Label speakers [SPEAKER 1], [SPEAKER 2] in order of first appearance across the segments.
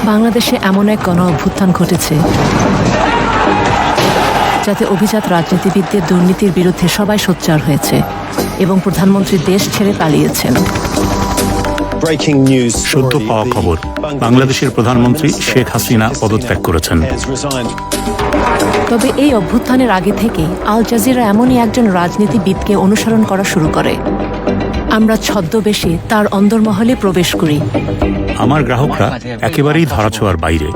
[SPEAKER 1] বাংলাদেশে এমন এক গণ অভ্যুত্থান ঘটেছে যাতে অভিজাত রাজনীতিবিদদের দুর্নীতির বিরুদ্ধে সবাই সোচ্চার হয়েছে এবং প্রধানমন্ত্রী দেশ ছেড়ে পালিয়েছেন।
[SPEAKER 2] সদ্য পাওয়া খবর, বাংলাদেশের প্রধানমন্ত্রী শেখ হাসিনা পদত্যাগ করেছেন।
[SPEAKER 1] তবে এই অভ্যুত্থানের আগে থেকেই আল জাজিরা এমনই একজন রাজনীতিবিদকে অনুসরণ করা শুরু করে। আমরা ছদ্মবেশে তার অন্দরমহলে প্রবেশ করি।
[SPEAKER 2] আমার গ্রাহকরা একেবারেই ধরাছোঁয়ার বাইরে।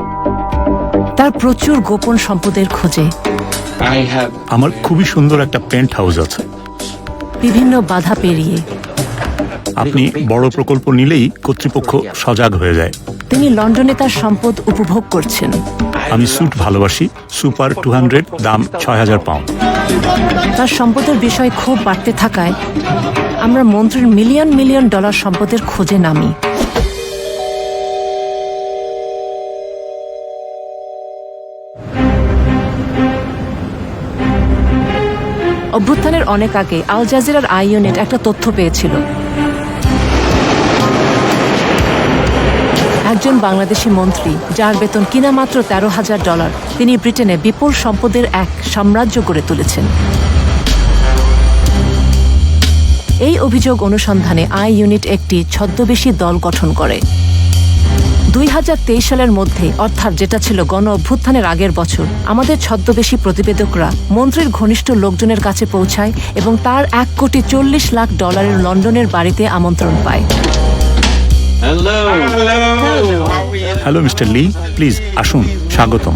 [SPEAKER 1] তার প্রচুর গোপন সম্পদের খোঁজে।
[SPEAKER 2] আমার খুবই সুন্দর একটা পেন্ট হাউস আছে।
[SPEAKER 1] বিভিন্ন বাধা পেরিয়ে
[SPEAKER 2] আপনি বড় প্রকল্প নিলেই কর্তৃপক্ষ সজাগ হয়ে যায়।
[SPEAKER 1] তিনি লন্ডনে তার সম্পদ উপভোগ করছেন।
[SPEAKER 2] আমি স্যুট ভালোবাসি, সুপার 200, দাম ৬,০০০ পাউন্ড।
[SPEAKER 1] তার সম্পদের বিষয় খুব বাড়তে থাকায় আমরা মন্ত্রীর মিলিয়ন মিলিয়ন ডলার সম্পদের খোঁজে নামি। অভ্যুত্থানের অনেক আগে আল জাজিরার আই ইউনিট একটা তথ্য পেয়েছিল। একজন বাংলাদেশি মন্ত্রী, যার বেতন কিনা মাত্র $13,000, তিনি ব্রিটেনে বিপুল সম্পদের এক সাম্রাজ্য গড়ে তুলেছেন। এই অভিযোগ অনুসন্ধানে আই ইউনিট একটি ছদ্মবেশী দল গঠন করে। 2023 সালের মধ্যে, অর্থাৎ যেটা ছিল গণ অভ্যুত্থানের আগের বছর, আমাদের ছদ্মবেশী প্রতিবেদকরা মন্ত্রীর ঘনিষ্ঠ লোকজনের কাছে পৌঁছায় এবং তার $1,40,00,000 লন্ডনের বাড়িতে আমন্ত্রণ পায়।
[SPEAKER 2] হ্যালো মিস্টার লি, প্লিজ আসুন, স্বাগতম।